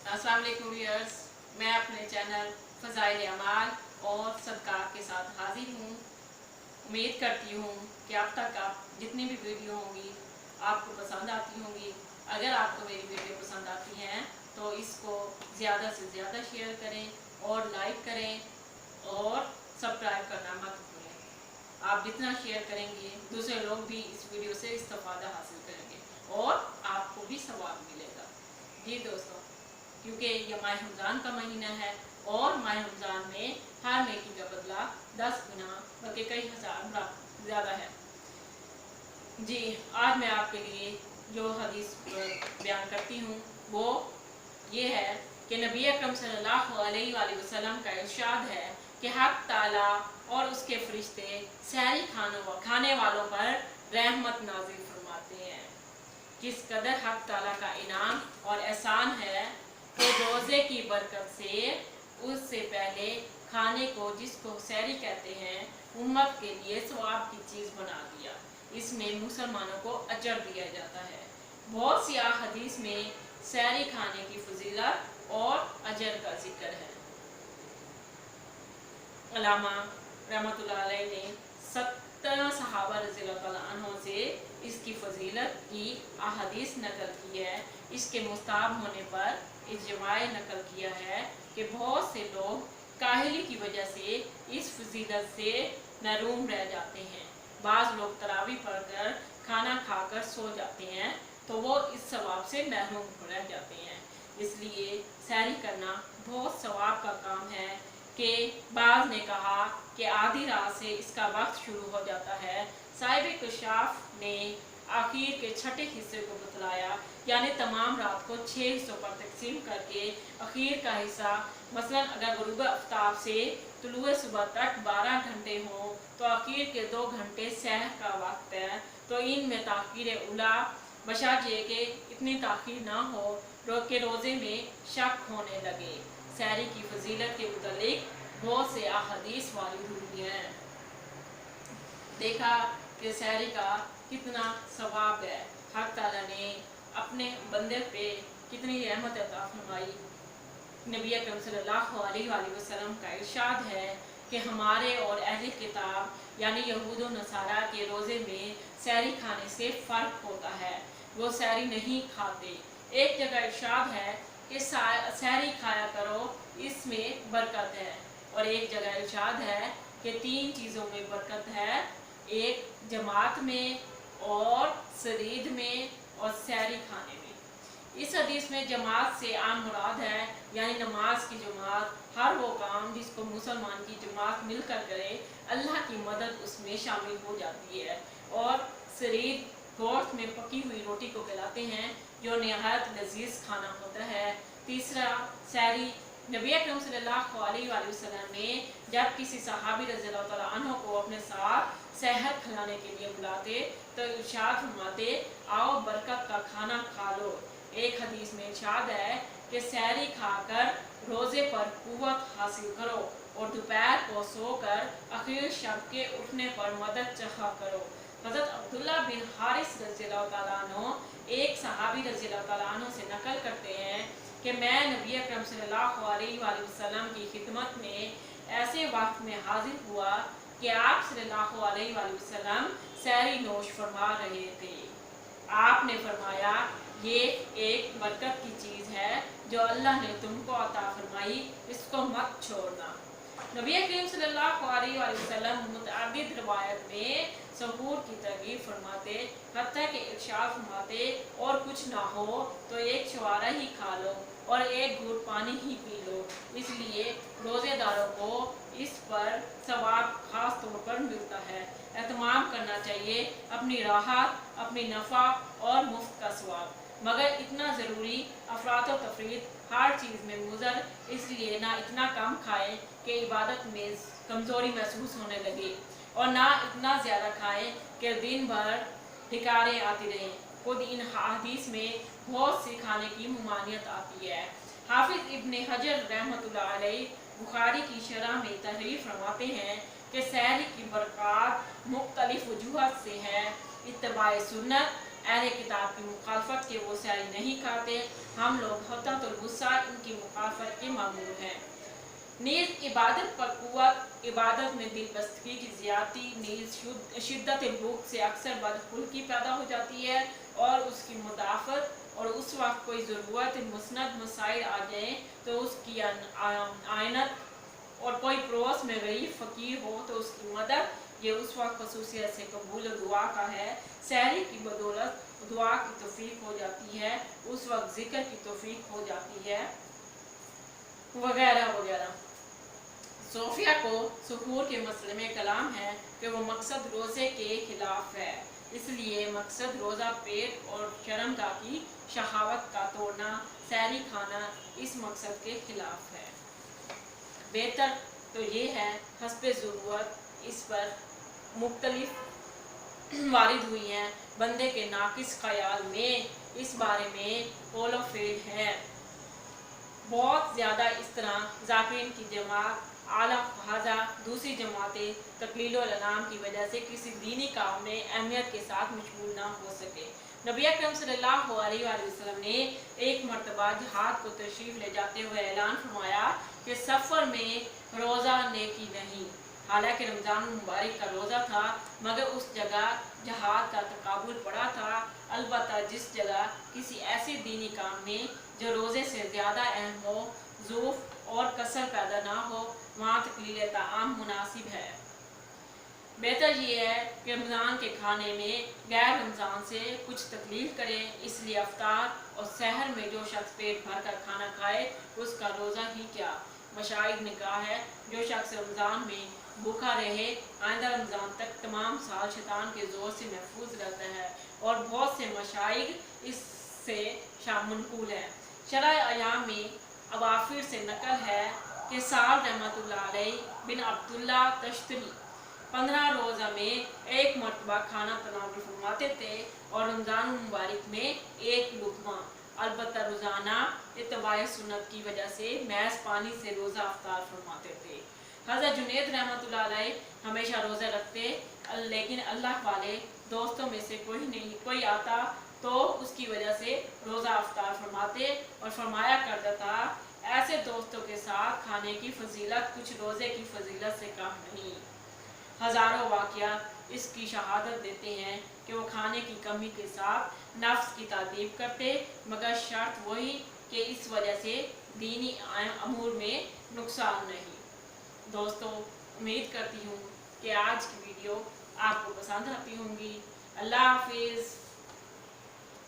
अस्सलाम वालेकुम व्यूअर्स, मैं अपने चैनल फ़ज़ाइल अमाल और सदक़ात के साथ हाजिर हूँ। उम्मीद करती हूँ कि अब तक आप जितनी भी वीडियो होंगी आपको पसंद आती होंगी। अगर आपको मेरी वीडियो पसंद आती हैं तो इसको ज़्यादा से ज़्यादा शेयर करें और लाइक करें और सब्सक्राइब करना मत भूलें। आप जितना शेयर करेंगे दूसरे लोग भी इस वीडियो से इस्तेफादा हासिल करेंगे और आपको भी सवाब मिलेगा। जी दोस्तों, क्योंकि यह माह रमज़ान का महीना है और माह रमज़ान में हर नेकी का बदला 10 गुना बल्कि कई हजार ज़्यादा है। जी, आज मैं आपके लिए जो हदीस बयान करती हूँ वो ये है कि नबी अकरम सल्लल्लाहु अलैहि वसल्लम का इरशाद है कि हक ताला और उसके फरिश्ते सहरी खाने वालों पर रहमत नाजिल फरमाते हैं। किस कदर हक ताला का इनाम और एहसान है कि रोज़े की बरकत से उससे पहले खाने को जिसको सहरी कहते हैं उम्मत के लिए सवाब की चीज़ बना दिया। इसमें मुसलमानों को अजर दिया जाता है। बहुत सी हदीस में सहरी खाने की फजीलत और अजर का जिक्र है। अल्लामा रहमतुल्लाह अलैह ने 17 सहाबा रज़ियल्लाहु अन्हुम से इसकी फजीलत की अहादीस नकल की है। इसके मुस्ताहब होने पर इजमाए नकल किया है कि बहुत से लोग काहिली की वजह से इस फजीलत से महरूम रह जाते हैं। बाज़ लोग तरावी पढ़कर खाना खाकर सो जाते हैं तो वो इस सवाब से महरूम रह जाते हैं। इसलिए सहरी करना बहुत सवाब का काम है कि बाज़ ने कहा कि आधी रात से इसका वक्त शुरू हो जाता है। साहिब कशाफ ने आखिर के छठे हिस्से को बतलाया, यानी तमाम रात को 6 हिस्सों पर तकसीम करके आखिर का हिस्सा मसलन अगर गुरूब आफ्ताब से तुलुए सुबह तक 12 घंटे हों तो आखिर के 2 घंटे सहर का वक्त है। तो इनमें ताख़ीर उला बशाजे के इतनी ताख़ीर ना हो कि रोज़े में शक होने लगे। सहरी की फजीलत के मुतालिक बहुत से अहादीस वारिद हुई हैं। देखा कि सहरी का कितना सवाब है। हक ताला ने अपने बंदे पे कितनी रहमत अता फरमाई। नबी अकरम सल्लल्लाहु अलैहि वसल्लम का इरशाद है कि हमारे और अहले किताब यानी यहूद और नसारा के रोज़े में सहरी खाने से फ़र्क होता है। वो सहरी नहीं खाते। एक जगह इरशाद है कि सहरी खाया करो, इसमें बरकत है। और एक जगह इरशाद है कि 3 चीज़ों में बरकत है, एक जमात में और सरीद में और सहरी खाने में। इस हदीस में जमात से आम मुराद है यानी नमाज की जमात, हर वो काम जिसको मुसलमान की जमात मिलकर करे अल्लाह की मदद उसमें शामिल हो जाती है। और सरीद गोश्त में पकी हुई रोटी को कहलाते हैं जो नहायत लजीज खाना होता है। तीसरा सहरी, नबी अकरम सल्लल्लाहु अलैहि वसल्लम ने जब किसी सहाबी रज़ियल्लाहु तआला अन्हु को अपने साथ सहर खिलाने के लिए बुलाते तो इरशाद फरमाते, आओ बरकत का खाना खा लो। एक हदीस में इरशाद है कि सहरी खाकर रोज़े पर कुव्वत हासिल करो और दोपहर को सोकर आखिर शब के उठने पर मदद चाहा करो। हज़रत अब्दुल्ला बिन हारिस रज़ियल्लाहु तआला अन्हु एक सहाबी रज़ियल्लाहु तआला अन्हु से नकल करते हैं कि मैं नबी अकरम सल्लल्लाहु अलैहि वसल्लम की खिदमत में ऐसे वक्त में हाजिर हुआ कि आप सल्लल्लाहु अलैहि वसल्लम सहरी नोश फरमा रहे थे। आपने फरमाया, ये एक बरकत की चीज़ है जो अल्लाह ने तुमको अता फरमाई, इसको मत छोड़ना। नबी करीम सल्लल्लाहु अलैहि वसल्लम मुतअद्दिद रिवायत में सहूर की तरगीब फरमाते, हत्ता कि इरशाद फरमाते, और कुछ ना हो तो एक छुआरा ही खा लो और एक घूंट पानी ही पी लो। इसलिए रोज़ेदारों को इस पर सवाब खास तौर पर मिलता है। एहतमाम करना चाहिए अपनी राहत, अपनी नफ़ा और मुफ्त का सवाब। मगर इतना ज़रूरी अफरात व तफरीत हर चीज़ में मुज़र, इसलिए ना इतना कम खाएं कि इबादत में कमज़ोरी महसूस होने लगे और ना इतना ज़्यादा खाएं कि दिन भर ढिकारें आती रहें। खुद इन हदीस में बहुत सी खाने की ममानियत आती है। हाफिज़ इब्न हजर रहमतुल्लाह अलैह बुखारी की शरह में तहरीर फरमाते हैं कि सहरी की बरक़ात मुख्तलिफ वजूहत से है। इत्तिबाए सुन्नत, अहले किताब की मुखालफत के वो सहरी नहीं खाते। हम लोग हत्तत और गुस्सा इनकी मुखालफत के मामूल हैं। नीज़ इबादत पर कुव्वत, इबादत में दिलबस्तगी की ज़्यादती, नीज़ शिद्दत भूख से अक्सर बदखुल्की पैदा हो जाती है और उसकी मुदाफ़त, और उस वक्त कोई ज़रूरत मुस्नद मसाइल आ जाए तो उसकी आयनत, और कोई पड़ोस में गरीब फ़कीर हो तो उसकी मदद, ये उस वक्त खसूसियत से कबूल दुआ का है। सहरी की बदौलत दुआ की तौफीक हो जाती है, उस वक्त ज़िक्र की तौफीक हो जाती है, वगैरह वगैरह। सोफिया को सुहूर के मसले में कलाम है कि वो मकसद रोज़े के खिलाफ है, इसलिए मकसद रोज़ा पेट और शर्मगाह की शहावत का तोड़ना, सहरी खाना इस मकसद के खिलाफ है। बेहतर तो ये है हस्बे ज़रूरत इस पर मुख्तलिफ वारिद हुई हैं। बंदे के नाकिस ख्याल में इस बारे में कौल व फ़ेल है। बहुत ज़्यादा इस तरह ज़ाकिरीन की जमात आला हाजा दूसरी जमातें तकलील व अनाम की वजह से किसी दीनी काम में अहमियत के साथ मशगूल ना हो सके। नबी अकरम सल्लल्लाहु अलैहि वसल्लम ने एक मरतबा जहाद को तशरीफ़ ले जाते हुए ऐलान फरमाया कि सफ़र में रोज़ा नेकी नहीं। हालांकि रमज़ान मुबारक का रोज़ा था, मगर उस जगह जहाद का तकाबुल पड़ा था। अलबत्ता जिस जगह किसी ऐसे दीनी काम में जो रोज़े से ज़्यादा अहम हो, ज़ूफ़ और कसर पैदा ना हो, वहाँ तकलील ताआम मुनासिब है। बेहतर ये है कि रमज़ान के खाने में गैर रमज़ान से कुछ तकलील करें, इसलिए अफ्तार और सहर में जो शख्स पेट भर कर खाना खाए उसका रोज़ा ही क्या। मशाइख ने कहा है, जो शख्स रमज़ान में भूखा रहे आइंदा रमज़ान तक तमाम साल शैतान के ज़ोर से महफूज रहता है, और बहुत से मशाइख इससे शामुनकुल है। शरह अयाम में अवाफिर से नकल है कि साल रहमतुल्लाह अलैह बिन अब्दुल्ला तश्तरी 15 रोज़ा में एक मरतबा खाना तनावुल फरमाते थे और रमज़ान मुबारक में एक लुक़मा। अलबत्ता रोज़ाना इत्तिबाए सुन्नत की वजह से महज पानी से रोज़ा अफ्तार फरमाते थे। हज़रत जुनैद रहमतुल्लाह अलैह हमेशा रोज़ा रखते, लेकिन अल्लाह वाले दोस्तों में से कोई आता तो उसकी वजह से रोज़ा अफ्तार फरमाते और फरमाया करता था, ऐसे दोस्तों के साथ खाने की फजीलत कुछ रोज़े की फजीलत से कम नहीं। हज़ारों वाक़यात इसकी शहादत देते हैं कि वो खाने की कमी के साथ नफ्स की तादीब करते, मगर शर्त वही कि इस वजह से दीनी अमूर में नुकसान नहीं। दोस्तों, उम्मीद करती हूँ कि आज की वीडियो आपको पसंद आती होंगी। अल्लाह हाफिज़।